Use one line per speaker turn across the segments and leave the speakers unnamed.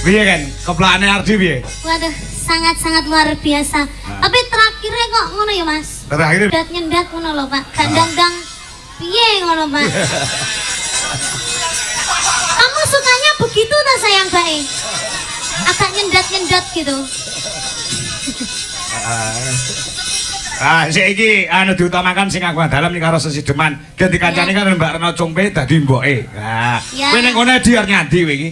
Piye kan? Keplakane Ardi piye?
Waduh, sangat-sangat luar biasa. Tapi terakhirnya kok ngono ya, Mas?
Terakhir
Nyendat ngono lho, Pak. Gandang-dang piye ngono, Pak? Kamu sukanya begitu tak sayang baik? Agak nyendat-nyendat gitu.
Saiki anu diutamakan sing aku dalam ning karo sesideman. Ganti kancane kan Mbak Reno Congpe dadi mboke. Kowe ning kono diar nyandi kowe iki.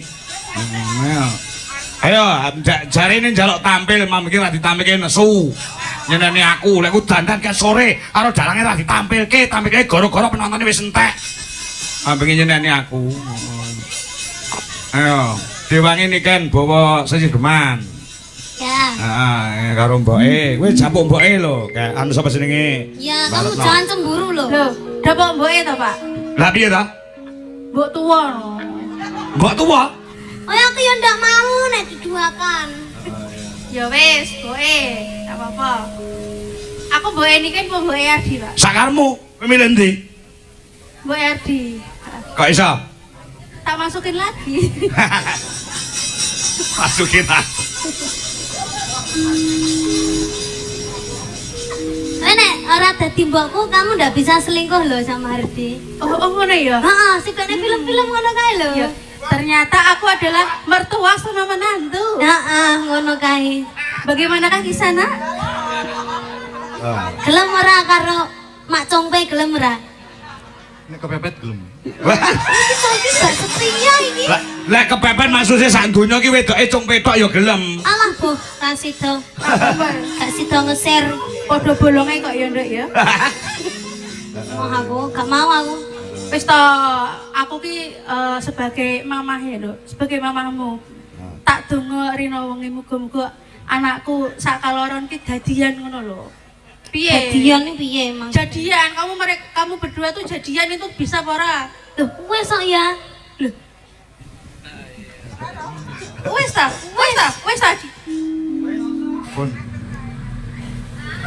Ayo, jarine njaluk tampil, mamiki ra ditampilke nesu. Nyeneni aku, lek ku dandan ke sore karo dalange ra ditampilke, tampilke gara-gara penontonnya wis entek. Ambenge nyeneni aku. Ayo, diwangi niken bawa sesideman.
Ya.
Heeh, karo mboke. Kowe japuk mboke lho, kayak anu sapa jenenge?
Ya, kamu jangan cemburu loh.
Loh, dapuk mboke to, Pak?
Lah piye ta?
Mbok tuwa no.
Mbok tuwa?
Oh, aku ya ndak mau nek diduakan.
Ya wis, mboke, enggak apa-apa. Aku mboke niki kan mboke Ardi, Pak.
Sakarmu, kowe milih ndi?
Mboke Ardi.
Kok iso?
Tak masukin lagi.
Masukin aku.
Nek ora dadi mbokku, kamu ndak bisa selingkuh loh sama Ardi.
Oh, ngono ya.
Heeh, sikane film-film ngono kae lho.
Ya, ternyata aku adalah mertua sama menantu.
Heeh, ngono kae.
Bagaimanakah di sana?
Gelem ora karo Mak Congpe gelem ora?
Nek kepepet gelem.
Iki gak setia iki.
Lek kepepet maksudnya sak donya ki wedoke Congpe tok ya gelem.
Alah, Bu, ra sida. Gak sida nge-share.
Padha bolonge kok ya, Nduk ya.
Oh, aku gak mau aku.
Wis to, aku ki sebagai mamah ya, Nduk. Sebagai mamahmu. Tak donga rina wengi muga-muga anakku sak kaloron ki dadian ngono lho. Piye?
Jadian iki piye, Mang?
Jadian, kamu berdua tuh jadian itu bisa apa ora?
Loh, wes kok ya.
Loh. Wes ta.
Pun.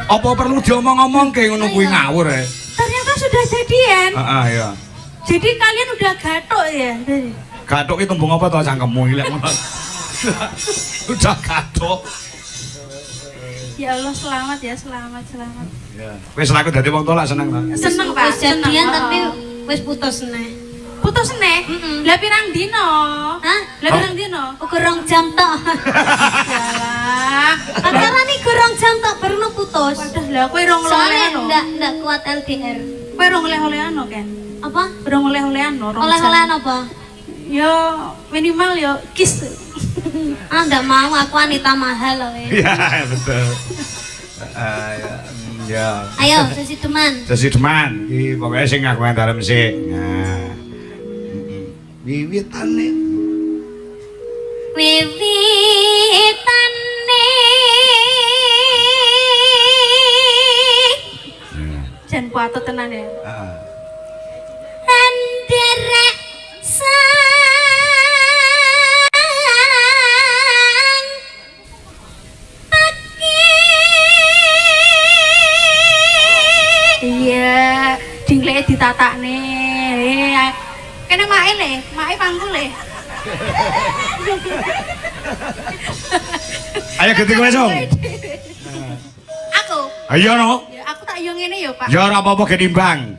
Apa perlu diomong-omongke ngono kuwi ngawur ya?
Ternyata sudah jadian.
Heeh, ya.
Jadi kalian udah gathuk ya?
Gathuk ki tembung apa to cangkemmu lek ngono. Udah gathuk.
Ya Allah, selamat ya, selamat.
Ya. Wis aku dadi wong tolak seneng to.
Seneng, Pak.
Wis jadian
seneng.
tapi wis putus neh.
Putus neh? Lah pirang dino?
Hah?
Lah pirang dino?
Kurang jam tok.
Yalah.
Pacaran iki kurang jam tok baru putus.
Waduh, lah kowe rong
Soalnya
oleh-oleh.
ndak kuat LDR.
Kowe rong oleh-oleh ano, Ken?
Apa?
Rong oleh-oleh ano, rong
Oleh-olehan apa?
Ya minimal ya kiss.
Ah, ndak mau, aku wanita mahal loh.
Iya, betul. Ya.
Ayo, sesi teman.
Sesideman iki pokoke sing aku dalem sik. Nah. Wiwitane.
Wiwitane.
Jan kuatut tenan ya.
Heeh.
Anderek sang
Iya, dingleke ditatakne. Kene mae pangkul le.
Ayo ganti kowe song.
Aku.
Ayo no.
Ya aku tak yo ngene ya, Pak.
Ya ora apa-apa ketimbang.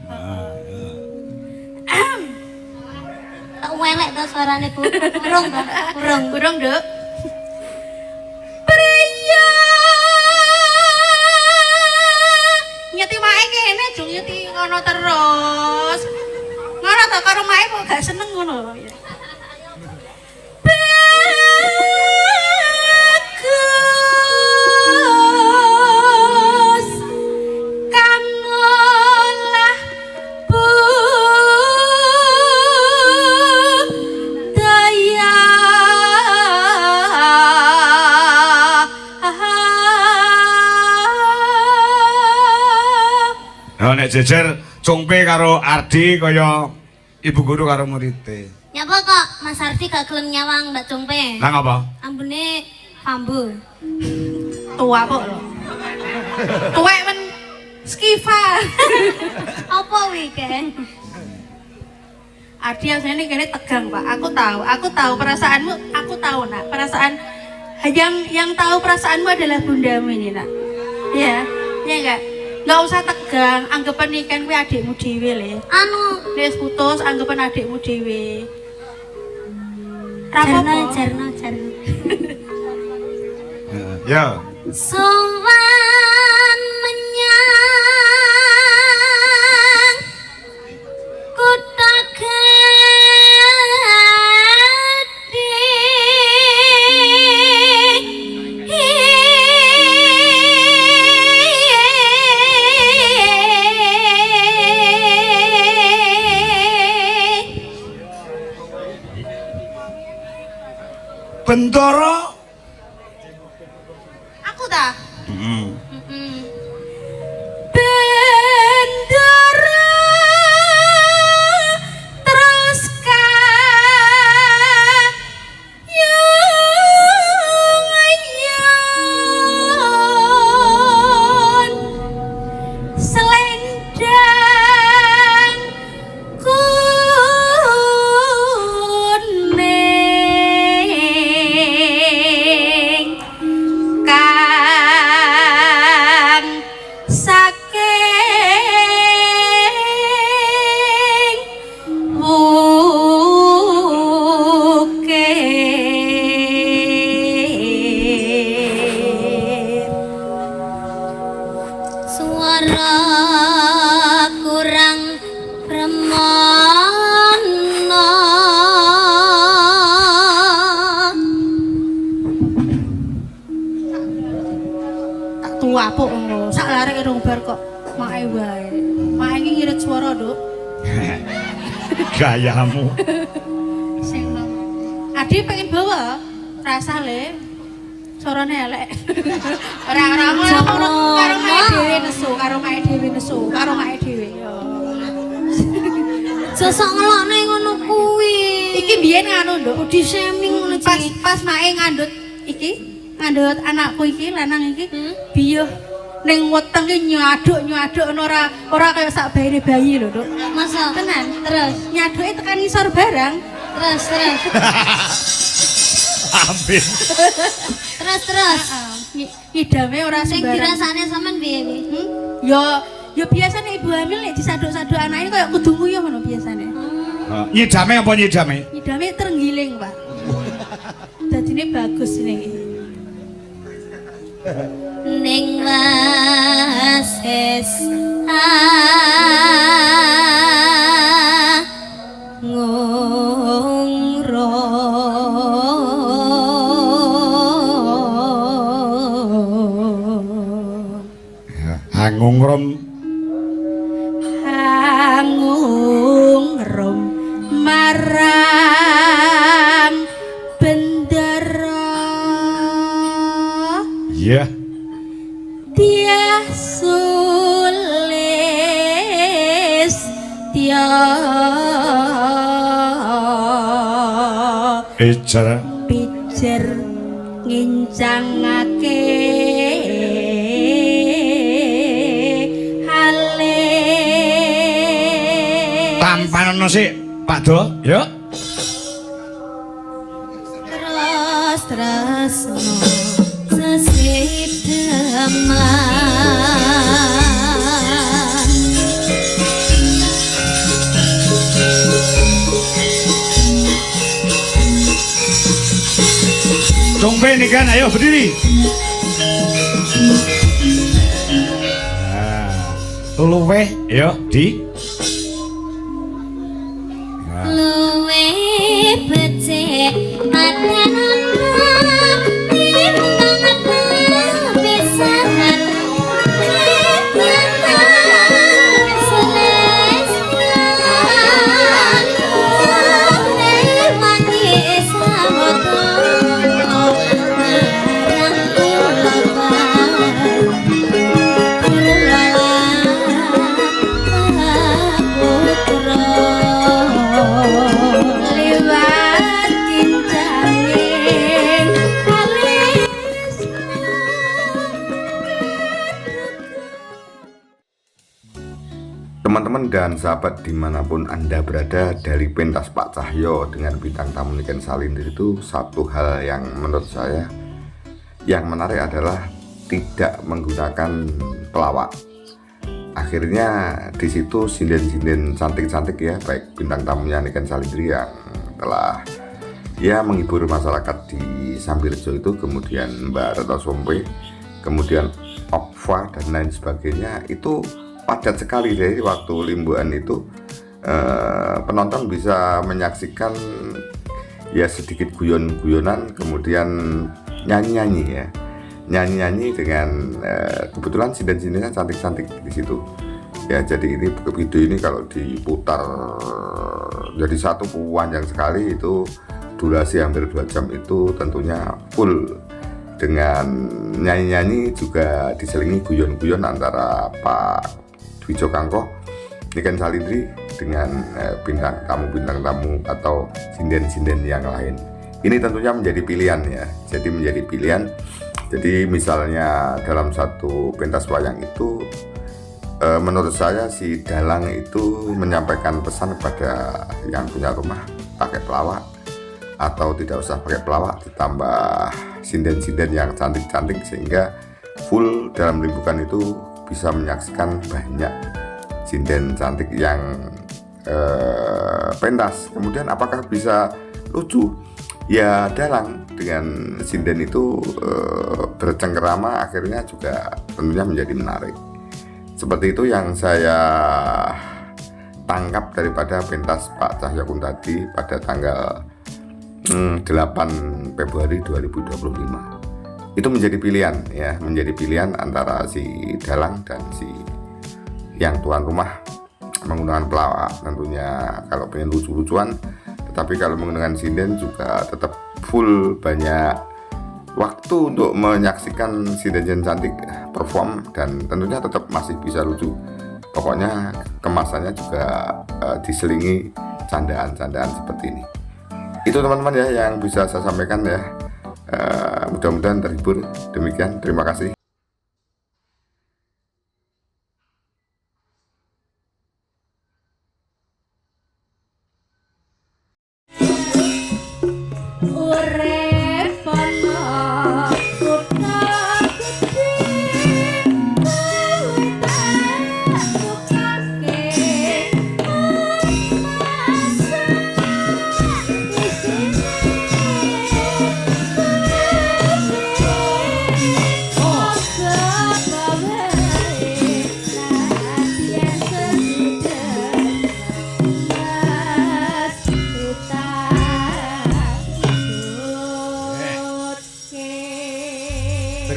tak welek to suarane, Bu. Kurung to, kurung.
Burung, Nduk. Nyeti mae kene jung nyeti ngono terus. Ngono to karo mae kok gak seneng ngono ya. Bagus kang olah budaya.
Nah, nek jejer Congpe karo Ardi kaya ibu guru karo muridé.
Nyapa kok Mas Ardi gak gelem nyawang Mbak Congpe?
Lah ngapa?
Ambune pambu.
Tua kok lho. Tuwek men skifa.
Apa wi, Ken?
Adi yang ini kene tegang Pak. Aku tahu perasaanmu. Aku tahu nak. Perasaan yang tahu perasaanmu adalah bundamu ini nak. Ya, ya enggak. Nggak usah tegang. Anggapan nih kan gue adikmu dewe le.
Anu,
Wis putus. Anggapan adikmu dewe.
Jarno.
Ya.
Sowan menyang kota
Bendoro.
Aku dah.
Bendera terus kayun selendang kuning kang saking bukit
Suara kurang permono.
tak tua po sak larek rong bar kok mae wae mae iki ngirit swara Nduk
Gayamu.
sing nom Adi pengen bawa rasa le sorone elek ora ngono karo mae dhewe nesu karo mae dhewe yo
Sosok ngelokne ngono kuwi.
iki biyen nganu Nduk
Body shaming ngono
pas mae ngandut anakku iki lanang iki biyo ning weteng ki nyaduk ora kaya sak baire bayi lho Nduk
Masa
tenan
terus
nyaduke tekan ngisor barang
terus
Amin.
ngidame ora
sing
sembarang
dirasane sampean piye piye?
yo biasane ibu hamil nek disaduk-saduk anake kaya kudu nguyuh ngono biasane
Nyidame apa nyidame?
ngidame terenggiling Pak dadine bagus ning
Ning wases
Angungrom.
Angungrom marang bendera
Iya.
Tiah sulis
Ijar.
pijer ngincangake hale
Tampanono sik, Pak Do. Yuk.
terus sesideman
Tumben nih kan, ayo berdiri. Luweh, yuk di.
luwe becik adanana timbang pisahan ketianan selesai manggis sawoto marang ilapan
dan sahabat dimanapun Anda berada, dari pentas Pak Cahyo dengan bintang tamu Niken Salindri itu satu hal yang menurut saya yang menarik adalah tidak menggunakan pelawak. Akhirnya di situ sinden-sinden cantik-cantik ya, baik bintang tamunya Niken Salindri yang telah ya menghibur masyarakat di Sambirejo itu, kemudian Mbak Retno Sompe, kemudian Okva dan lain sebagainya, itu padat sekali. Jadi waktu limbuan itu penonton bisa menyaksikan ya sedikit guyon-guyonan, kemudian nyanyi-nyanyi ya, nyanyi-nyanyi dengan kebetulan sinden-sindennya cantik-cantik di situ ya. Jadi ini video ini kalau diputar jadi satu panjang sekali, itu durasi hampir 2 jam, itu tentunya full dengan nyanyi-nyanyi, juga diselingi guyon-guyon antara Pak Dwi Jokangko, Niken Salindri dengan bintang tamu atau sinden-sinden yang lain. Ini tentunya menjadi pilihan ya. Jadi menjadi pilihan. Jadi misalnya dalam satu pentas wayang itu menurut saya si dalang itu menyampaikan pesan kepada yang punya rumah pakai pelawak, atau tidak usah pakai pelawak, ditambah sinden-sinden yang cantik-cantik, sehingga full dalam limbukan itu bisa menyaksikan banyak sinden cantik yang pentas. Kemudian apakah bisa lucu? Ya dalang dengan sinden itu bercengkerama, akhirnya juga tentunya menjadi menarik. Seperti itu yang saya tangkap daripada pentas Pak Cahyo tadi pada tanggal 8 Februari 2025. Itu menjadi pilihan ya, menjadi pilihan antara si dalang dan si yang tuan rumah menggunakan pelawak. Tentunya kalau pengen lucu-lucuan, tetapi kalau menggunakan sinden juga tetap full banyak waktu untuk menyaksikan sinden cantik perform, dan tentunya tetap masih bisa lucu. Pokoknya kemasannya juga diselingi candaan-candaan seperti ini. Itu teman-teman ya yang bisa saya sampaikan ya. Mudah-mudahan terhibur. Demikian, terima kasih.
Ore